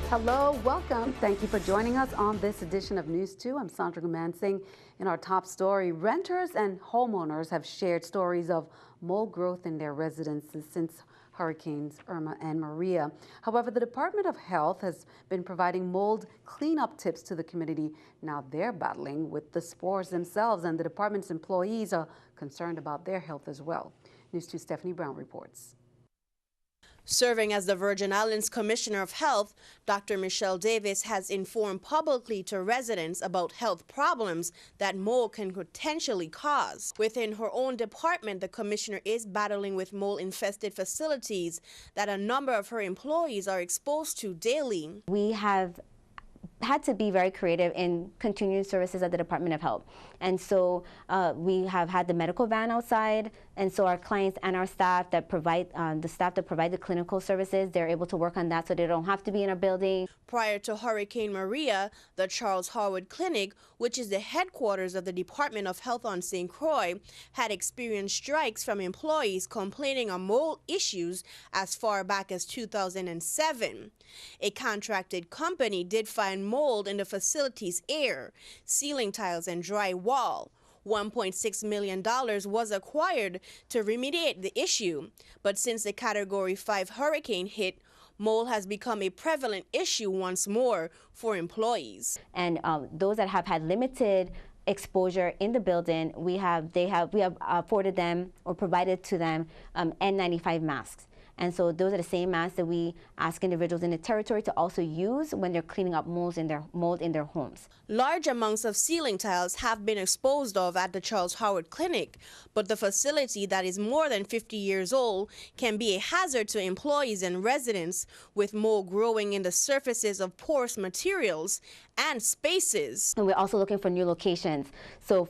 Hello, welcome. Thank you for joining us on this edition of News 2. I'm Sandra Gumansing. In our top story, renters and homeowners have shared stories of mold growth in their residences since Hurricanes Irma and Maria. However, the Department of Health has been providing mold cleanup tips to the community. Now they're battling with the spores themselves, and the department's employees are concerned about their health as well. News 2 Stephanie Brown reports. Serving as the Virgin Islands Commissioner of Health, Dr. Michelle Davis has informed publicly to residents about health problems that mold can potentially cause. Within her own department, the commissioner is battling with mold-infested facilities that a number of her employees are exposed to daily. We have had to be very creative in continuing services at the Department of Health. And so we have had the medical van outside, and so our clients and our staff that provide, the clinical services, they're able to work on that so they don't have to be in our building. Prior to Hurricane Maria, the Charles Howard Clinic, which is the headquarters of the Department of Health on St. Croix, had experienced strikes from employees complaining of mold issues as far back as 2007. A contracted company did find mold in the facility's air, ceiling tiles, and dry wall. $1.6 million was acquired to remediate the issue, but since the Category 5 hurricane hit, mold has become a prevalent issue once more for employees. And those that have had limited exposure in the building, we have afforded them or provided to them N95 masks. And so those are the same masks that we ask individuals in the territory to also use when they're cleaning up mold in their homes. Large amounts of ceiling tiles have been disposed of at the Charles Howard Clinic, but the facility that is more than 50 years old can be a hazard to employees and residents, with mold growing in the surfaces of porous materials and spaces. And we're also looking for new locations. So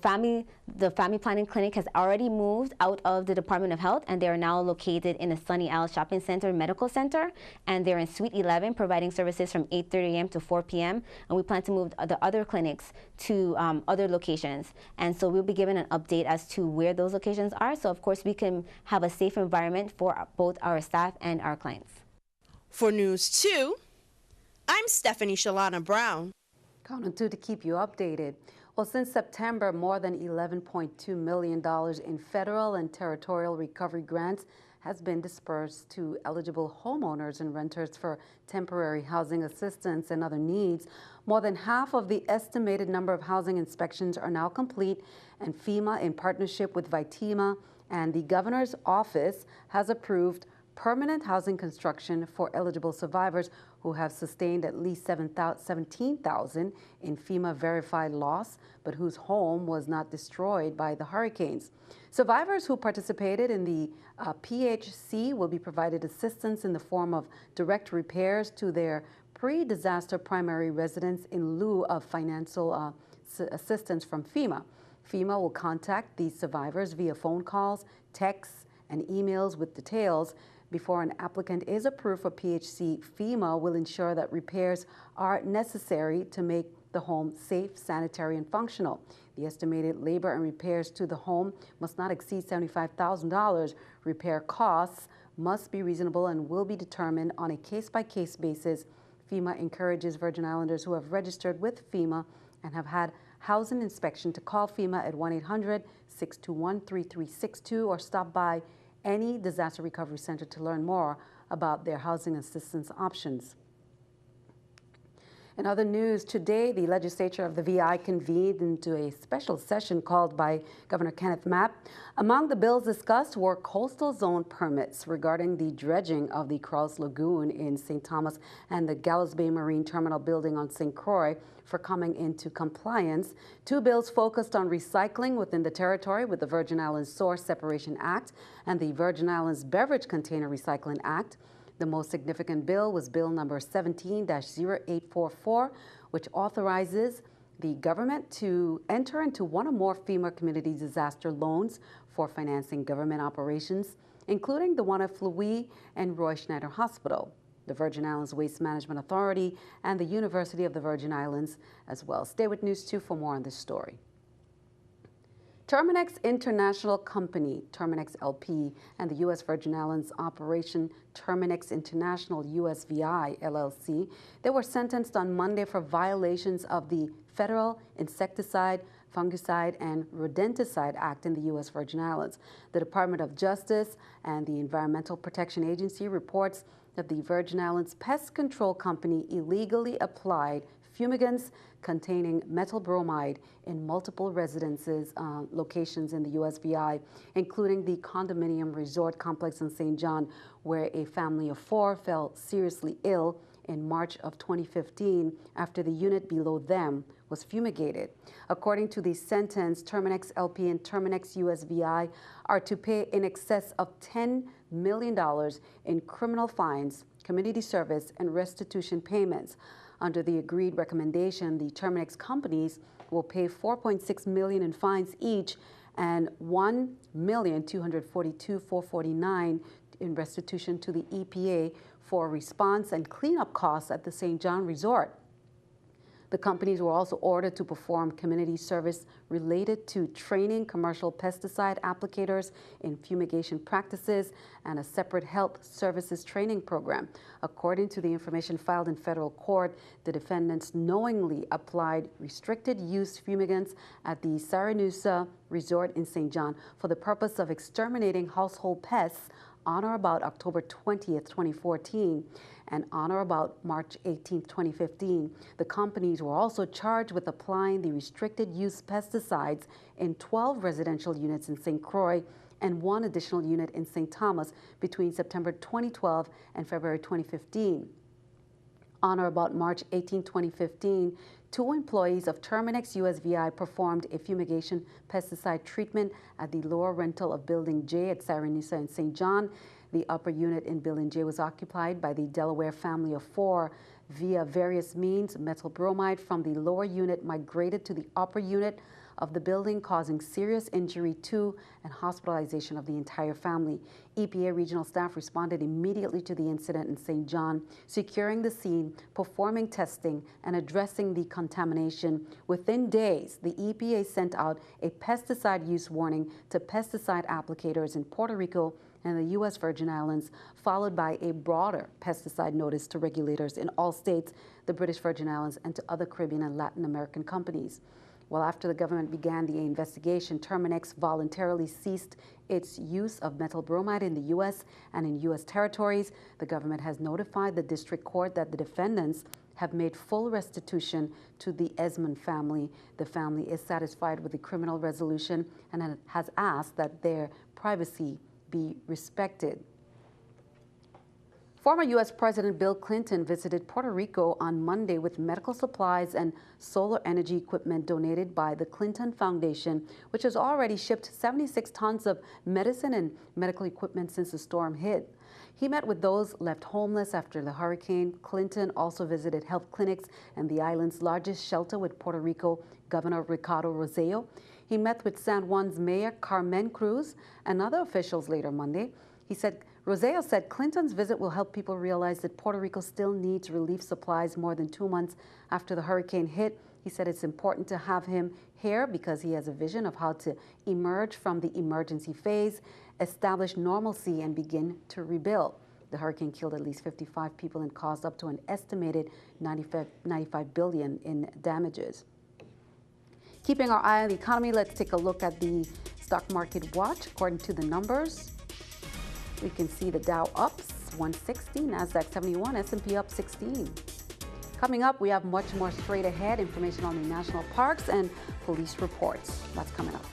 the Family Planning Clinic has already moved out of the Department of Health, and they are now located in the Sunny Isles Shopping Center Medical Center, and they're in Suite 11 providing services from 8:30 a.m. to 4 p.m. And we plan to move the other clinics to other locations. And so we'll be given an update as to where those locations are. So of course we can have a safe environment for both our staff and our clients. For News 2, I'm Stephanie Shalana Brown. Count on 2 to keep you updated. Well, since September, more than $11.2 million in federal and territorial recovery grants has been dispersed to eligible homeowners and renters for temporary housing assistance and other needs. More than half of the estimated number of housing inspections are now complete, and FEMA, in partnership with VITEMA and the governor's office, has approved permanent housing construction for eligible survivors who have sustained at least 17,000 in FEMA verified loss, but whose home was not destroyed by the hurricanes. Survivors who participated in the PHC will be provided assistance in the form of direct repairs to their pre-disaster primary residence in lieu of financial assistance from FEMA. FEMA will contact these survivors via phone calls, texts, and emails with details. Before an applicant is approved for PHC, FEMA will ensure that repairs are necessary to make the home safe, sanitary, and functional. The estimated labor and repairs to the home must not exceed $75,000. Repair costs must be reasonable and will be determined on a case-by-case basis. FEMA encourages Virgin Islanders who have registered with FEMA and have had housing inspection to call FEMA at 1-800-621-3362 or stop by any disaster recovery center to learn more about their housing assistance options. In other news, today the legislature of the VI convened into a special session called by Governor Kenneth Mapp. Among the bills discussed were coastal zone permits regarding the dredging of the Cross Lagoon in St. Thomas and the Gallows Bay Marine Terminal building on St. Croix for coming into compliance. Two bills focused on recycling within the territory with the Virgin Islands Source Separation Act and the Virgin Islands Beverage Container Recycling Act. The most significant bill was Bill number 17-0844, which authorizes the government to enter into one or more FEMA community disaster loans for financing government operations, including the one at Flewy and Roy Schneider Hospital, the Virgin Islands Waste Management Authority, and the University of the Virgin Islands as well. Stay with News 2 for more on this story. Terminex International Company, Terminex LP, and the U.S. Virgin Islands operation Terminex International USVI LLC, they were sentenced on Monday for violations of the Federal Insecticide, Fungicide, and Rodenticide Act in the U.S. Virgin Islands. The Department of Justice and the Environmental Protection Agency reports that the Virgin Islands Pest Control Company illegally applied fumigants containing methyl bromide in multiple residences locations in the USVI, including the condominium resort complex in St. John, where a family of 4 fell seriously ill in March of 2015 after the unit below them was fumigated. According to the sentence, Terminex LP and Terminex USVI are to pay in excess of $10 million in criminal fines, community service, and restitution payments. Under the agreed recommendation, the Terminex companies will pay $4.6 million in fines each and $1,242,449 in restitution to the EPA for response and cleanup costs at the St. John Resort. The companies were also ordered to perform community service related to training commercial pesticide applicators in fumigation practices and a separate health services training program. According to the information filed in federal court, the defendants knowingly applied restricted use fumigants at the Saranusa Resort in St. John for the purpose of exterminating household pests on or about October 20th, 2014, and on or about March 18th, 2015. The companies were also charged with applying the restricted use pesticides in 12 residential units in St. Croix and 1 additional unit in St. Thomas between September 2012 and February 2015. On or about March 18, 2015, 2 employees of Terminex USVI performed a fumigation pesticide treatment at the lower rental of Building J at Saranusa in St. John. The upper unit in Building J was occupied by the Delaware family of 4. Via various means, methyl bromide from the lower unit migrated to the upper unit of the building, causing serious injury to and hospitalization of the entire family. EPA regional staff responded immediately to the incident in St. John, securing the scene, performing testing, and addressing the contamination. Within days, the EPA sent out a pesticide use warning to pesticide applicators in Puerto Rico and the U.S. Virgin Islands, followed by a broader pesticide notice to regulators in all states, the British Virgin Islands, and to other Caribbean and Latin American companies. Well, after the government began the investigation, Terminex voluntarily ceased its use of methyl bromide in the U.S. and in U.S. territories. The government has notified the district court that the defendants have made full restitution to the Esmond family. The family is satisfied with the criminal resolution and has asked that their privacy be respected. Former U.S. President Bill Clinton visited Puerto Rico on Monday with medical supplies and solar energy equipment donated by the Clinton Foundation, which has already shipped 76 tons of medicine and medical equipment since the storm hit. He met with those left homeless after the hurricane. Clinton also visited health clinics and the island's largest shelter with Puerto Rico Governor Ricardo Rosselló. He met with San Juan's Mayor Carmen Cruz and other officials later Monday. Rosselló said Clinton's visit will help people realize that Puerto Rico still needs relief supplies more than 2 months after the hurricane hit. He said it's important to have him here because he has a vision of how to emerge from the emergency phase, establish normalcy, and begin to rebuild. The hurricane killed at least 55 people and caused up to an estimated $95 billion in damages. Keeping our eye on the economy, let's take a look at the stock market watch. According to the numbers, we can see the Dow up 160, NASDAQ 71, S&P up 16. Coming up, we have much more straight ahead, information on the national parks and police reports. That's coming up.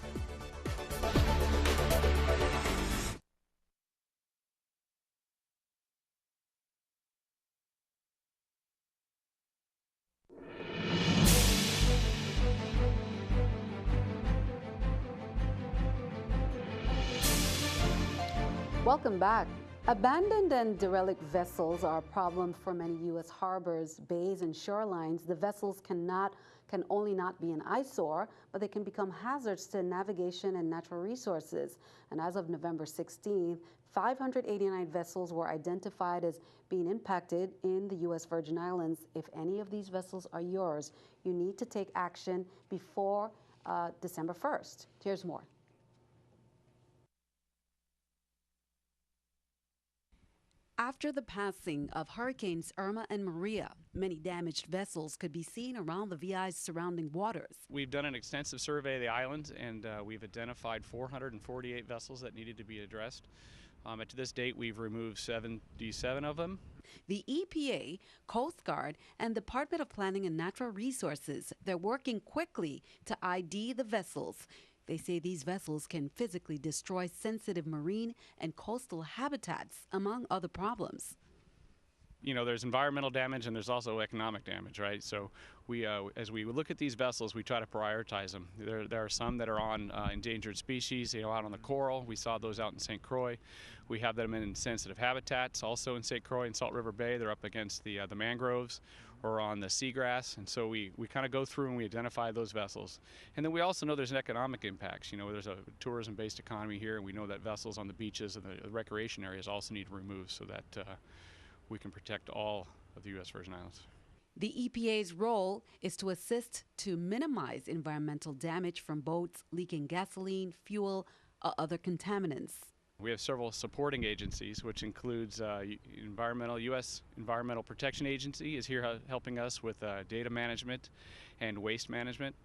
Welcome back. Abandoned and derelict vessels are a problem for many U.S. harbors, bays, and shorelines. The vessels can only not be an eyesore, but they can become hazards to navigation and natural resources. And as of November 16th, 589 vessels were identified as being impacted in the U.S. Virgin Islands. If any of these vessels are yours, you need to take action before December 1st. Here's more. After the passing of Hurricanes Irma and Maria, many damaged vessels could be seen around the VI's surrounding waters. We've done an extensive survey of the island, and we've identified 448 vessels that needed to be addressed. To this date, we've removed 77 of them. The EPA, Coast Guard, and Department of Planning and Natural Resources, they're working quickly to ID the vessels. They say these vessels can physically destroy sensitive marine and coastal habitats, among other problems. You know, there's environmental damage and there's also economic damage, right? So we, as we look at these vessels, we try to prioritize them. There are some that are on endangered species, you know, out on the coral. We saw those out in St. Croix. We have them in sensitive habitats, also in St. Croix and Salt River Bay. They're up against the mangroves or on the seagrass. And so we kind of go through and we identify those vessels. And then we also know there's an economic impacts. You know, there's a tourism-based economy here, and we know that vessels on the beaches and the recreation areas also need removed so that we can protect all of the U.S. Virgin Islands. The EPA's role is to assist to minimize environmental damage from boats leaking gasoline, fuel, or other contaminants. We have several supporting agencies, which includes U.S. Environmental Protection Agency is here helping us with data management and waste management.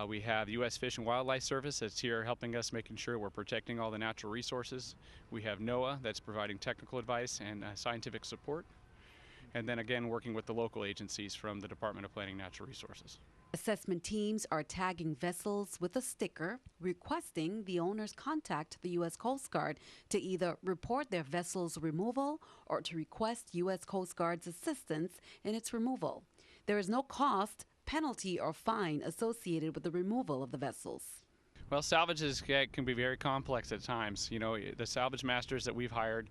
We have U.S. Fish and Wildlife Service that's here helping us, making sure we're protecting all the natural resources. We have NOAA that's providing technical advice and scientific support. And then again, working with the local agencies from the Department of Planning and Natural Resources. Assessment teams are tagging vessels with a sticker requesting the owners contact the U.S. Coast Guard to either report their vessel's removal or to request U.S. Coast Guard's assistance in its removal. There is no cost, penalty, or fine associated with the removal of the vessels. Well, salvages can be very complex at times. You know, the salvage masters that we've hired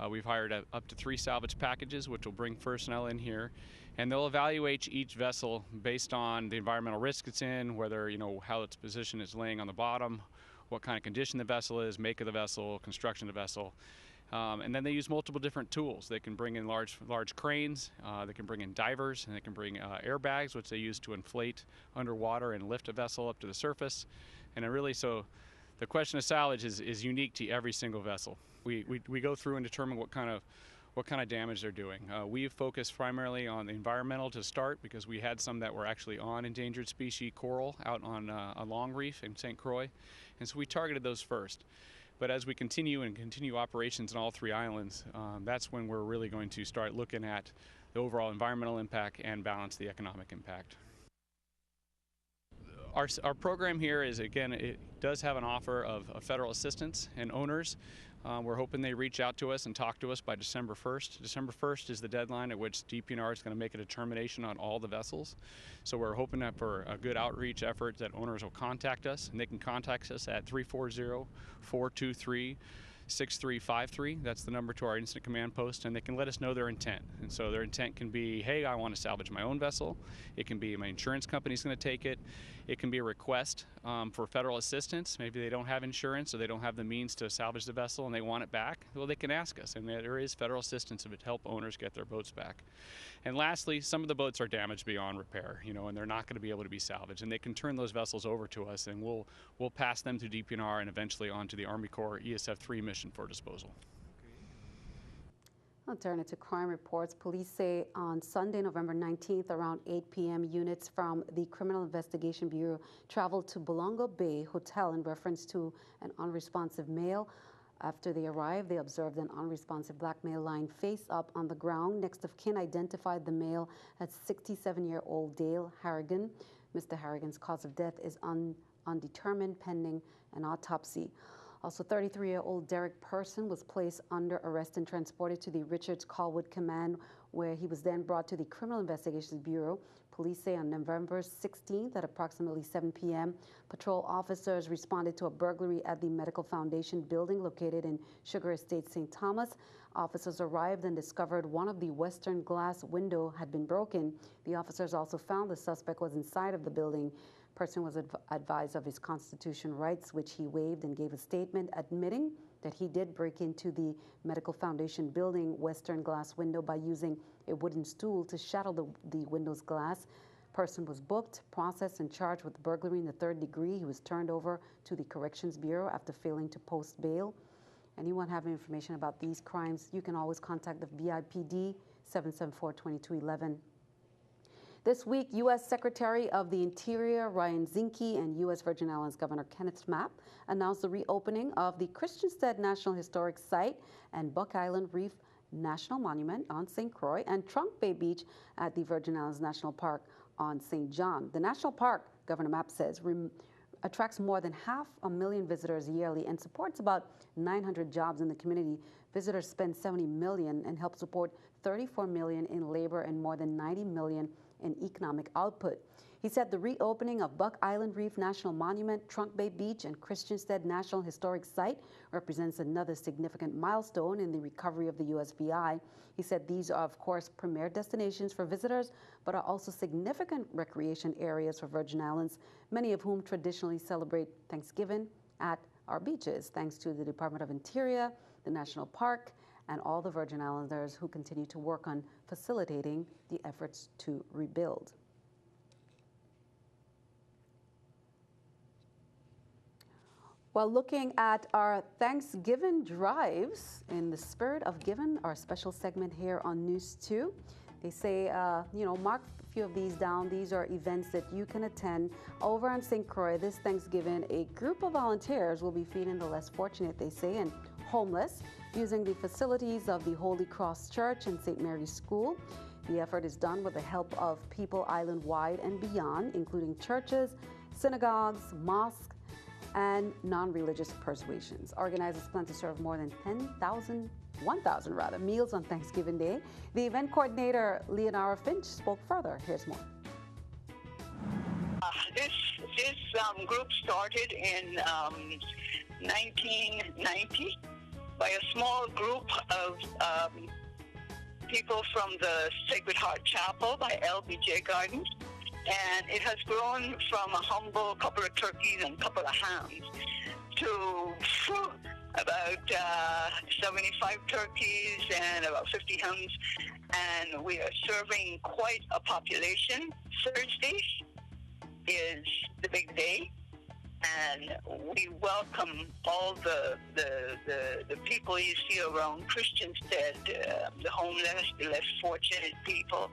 up to 3 salvage packages, which will bring personnel in here, and they'll evaluate each vessel based on the environmental risk it's in, whether, you know, how its position is laying on the bottom, what kind of condition the vessel is, make of the vessel, construction of the vessel. And then they use multiple different tools. They can bring in large cranes, they can bring in divers, and they can bring airbags, which they use to inflate underwater and lift a vessel up to the surface. And so the question of salvage is unique to every single vessel. We go through and determine what kind of damage they're doing. We've focused primarily on the environmental to start because we had some that were actually on endangered species coral out on a long reef in St. Croix, and so we targeted those first. But as we continue operations in all 3 islands, that's when we're really going to start looking at the overall environmental impact and balance the economic impact. Our program here is, again, it does have an offer of federal assistance and owners. We're hoping they reach out to us and talk to us by December 1st. December 1st is the deadline at which DPNR is going to make a determination on all the vessels. So we're hoping that for a good outreach effort that owners will contact us, and they can contact us at 340-423-6353. That's the number to our instant command post, and they can let us know their intent. And so their intent can be, hey, I want to salvage my own vessel. It can be my insurance company's going to take it. It can be a request for federal assistance. Maybe they don't have insurance or they don't have the means to salvage the vessel and they want it back. Well, they can ask us, and there is federal assistance to help owners get their boats back. And lastly, some of the boats are damaged beyond repair, you know, and they're not going to be able to be salvaged. And they can turn those vessels over to us, and we'll pass them through DPNR and eventually onto the Army Corps ESF-3 mission for disposal. I'll turn it to crime reports. Police say on Sunday, November 19th, around 8 p.m., units from the Criminal Investigation Bureau traveled to Bolongo Bay Hotel in reference to an unresponsive male. After they arrived, they observed an unresponsive black male lying face up on the ground. Next of kin identified the male as 67-year-old Dale Harrigan. Mr. Harrigan's cause of death is undetermined, pending an autopsy. Also, 33-year-old Derek Person was placed under arrest and transported to the Richards Colwood Command, where he was then brought to the Criminal Investigations Bureau. Police say on November 16th at approximately 7 p.m., patrol officers responded to a burglary at the Medical Foundation building located in Sugar Estate, St. Thomas. Officers arrived and discovered one of the western glass window had been broken. The officers also found the suspect was inside of the building. Person was advised of his constitutional rights, which he waived, and gave a statement admitting that he did break into the Medical Foundation building western glass window by using a wooden stool to shatter the window's glass. Person was booked, processed, and charged with burglary in the 3rd degree. He was turned over to the Corrections Bureau after failing to post bail. Anyone having information about these crimes, you can always contact the BIPD 774-2211. This week, U.S. Secretary of the Interior Ryan Zinke and U.S. Virgin Islands Governor Kenneth Mapp announced the reopening of the Christiansted National Historic Site and Buck Island Reef National Monument on St. Croix and Trunk Bay Beach at the Virgin Islands National Park on St. John. The national park, Governor Mapp says, attracts more than 500,000 visitors yearly and supports about 900 jobs in the community. Visitors spend $70 million and help support $34 million in labor and more than $90 million in economic output. He said the reopening of Buck Island Reef National Monument, Trunk Bay Beach, and Christiansted National Historic Site represents another significant milestone in the recovery of the USVI. He said these are, of course, premier destinations for visitors, but are also significant recreation areas for Virgin Islands, many of whom traditionally celebrate Thanksgiving at our beaches, thanks to the Department of Interior, the National Park, and all the Virgin Islanders who continue to work on facilitating the efforts to rebuild. While looking at our Thanksgiving drives, in the spirit of giving, our special segment here on NEWS2, they say, mark a few of these down. These are events that you can attend. Over on St. Croix this Thanksgiving, a group of volunteers will be feeding the less fortunate, they say, and homeless, using the facilities of the Holy Cross Church and St. Mary's School. The effort is done with the help of people island-wide and beyond, including churches, synagogues, mosques, and non-religious persuasions. Organizers plan to serve more than 1,000 meals on Thanksgiving Day. The event coordinator, Leonara Finch, spoke further. Here's more. This group started in 1990 by a small group of people from the Sacred Heart Chapel by LBJ Gardens. And it has grown from a humble couple of turkeys and a couple of hams to about 75 turkeys and about 50 hams. And we are serving quite a population. Thursday is the big day. And we welcome all the people you see around Christiansted, the homeless, the less fortunate people.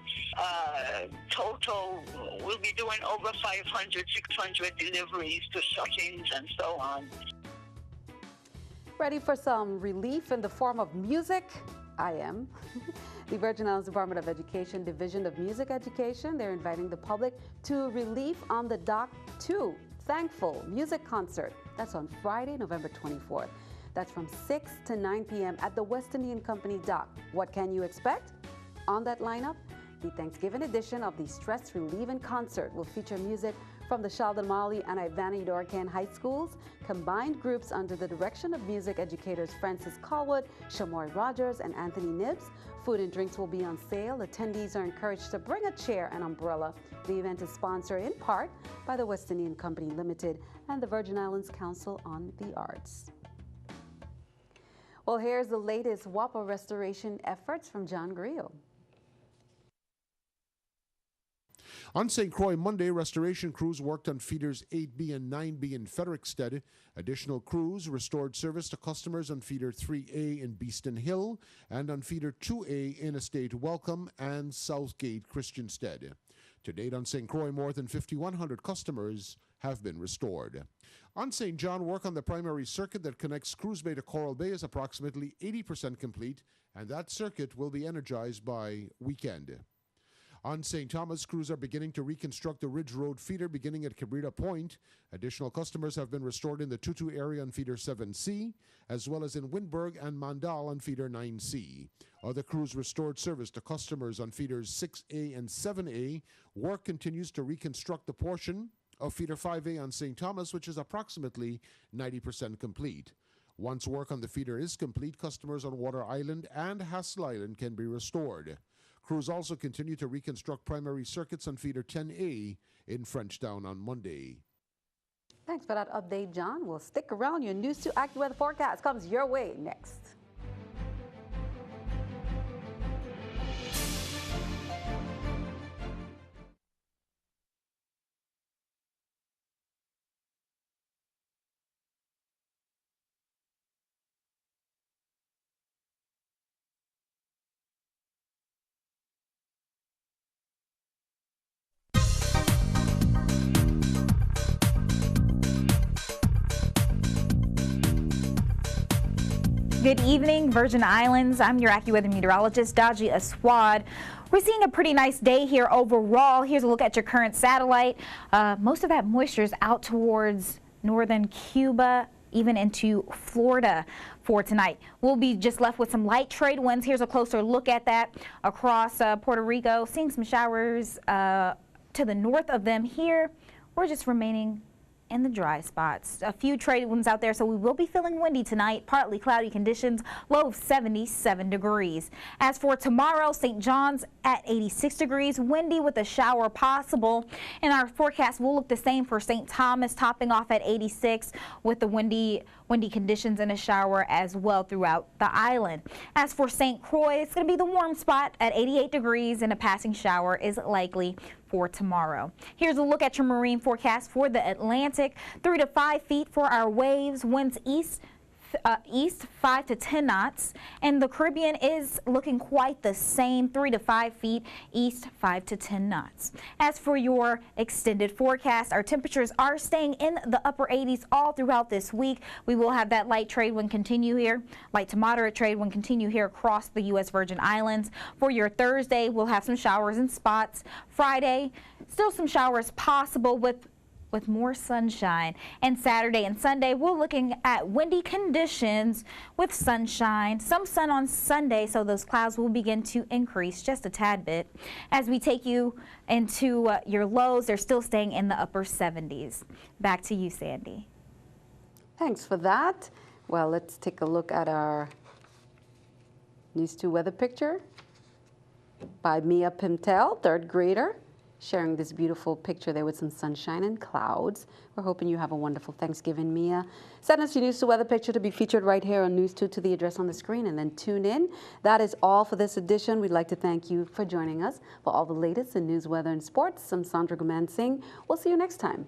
Total, we'll be doing over 500, 600 deliveries to shut-ins and so on. Ready for some relief in the form of music? I am. The Virgin Islands Department of Education Division of Music Education, they're inviting the public to Relief on the Dock 2 Thankful Music Concert. That's on Friday, November 24th. That's from 6 to 9 p.m. at the West Indian Company Dock. What can you expect? On that lineup, the Thanksgiving edition of the Stress Relieving Concert will feature music from the Sheldon Mali and Ivana Dorican High Schools, combined groups under the direction of music educators Francis Colwood, Shamori Rogers, and Anthony Nibbs. Food and drinks will be on sale. Attendees are encouraged to bring a chair and umbrella. The event is sponsored in part by the West Indian Company Limited and the Virgin Islands Council on the Arts. Well, here's the latest WAPA restoration efforts from John Grillo. On St. Croix Monday, restoration crews worked on feeders 8B and 9B in Frederickstead. Additional crews restored service to customers on feeder 3A in Beeston Hill and on feeder 2A in Estate Welcome and Southgate Christiansted. To date on St. Croix, more than 5,100 customers have been restored. On St. John, work on the primary circuit that connects Cruise Bay to Coral Bay is approximately 80% complete, and that circuit will be energized by weekend. On St. Thomas, crews are beginning to reconstruct the Ridge Road feeder beginning at Cabrita Point. Additional customers have been restored in the Tutu area on feeder 7C, as well as in Windberg and Mandal on feeder 9C. Other crews restored service to customers on feeders 6A and 7A. Work continues to reconstruct the portion of feeder 5A on St. Thomas, which is approximately 90% complete. Once work on the feeder is complete, customers on Water Island and Hassel Island can be restored. Crews also continue to reconstruct primary circuits on feeder 10A in Frenchtown on Monday. Thanks for that update, John. We'll stick around. Your NEWS2 AccuWeather forecast comes your way next. Good evening, Virgin Islands. I'm your AccuWeather meteorologist, Daji Aswad. We're seeing a pretty nice day here overall. Here's a look at your current satellite. Most of that moisture is out towards northern Cuba, even into Florida for tonight. We'll be just left with some light trade winds. Here's a closer look at that across Puerto Rico. Seeing some showers to the north of them here. We're just remaining in the dry spots. A few trade winds out there, so we will be feeling windy tonight. Partly cloudy conditions, low of 77 degrees. As for tomorrow, St. John's at 86 degrees, windy with a shower possible. And our forecast will look the same for St. Thomas, topping off at 86 with the windy conditions and a shower as well throughout the island. As for St. Croix, it's going to be the warm spot at 88 degrees, and a passing shower is likely for tomorrow. Here's a look at your marine forecast for the Atlantic. 3 to 5 feet for our waves, winds east 5 to 10 knots, and the Caribbean is looking quite the same, 3 to 5 feet east, 5 to 10 knots. As for your extended forecast, our temperatures are staying in the upper 80s all throughout this week. We will have that light trade wind continue here, light to moderate trade wind continue here across the U.S. Virgin Islands. For your Thursday, we'll have some showers in spots. Friday, still some showers possible with more sunshine. And Saturday and Sunday, we're looking at windy conditions with sunshine, some sun on Sunday, so those clouds will begin to increase just a tad bit. As we take you into your lows, they're still staying in the upper 70s. Back to you, Sandy. Thanks for that. Well, let's take a look at our NEWS2 weather picture by Mia Pimtel, third grader, sharing this beautiful picture there with some sunshine and clouds. We're hoping you have a wonderful Thanksgiving, Mia. Send us your NEWS2 weather picture to be featured right here on NEWS2 to the address on the screen, and then tune in. That is all for this edition. We'd like to thank you for joining us. For all the latest in news, weather, and sports, I'm Sandra Guman Singh. We'll see you next time.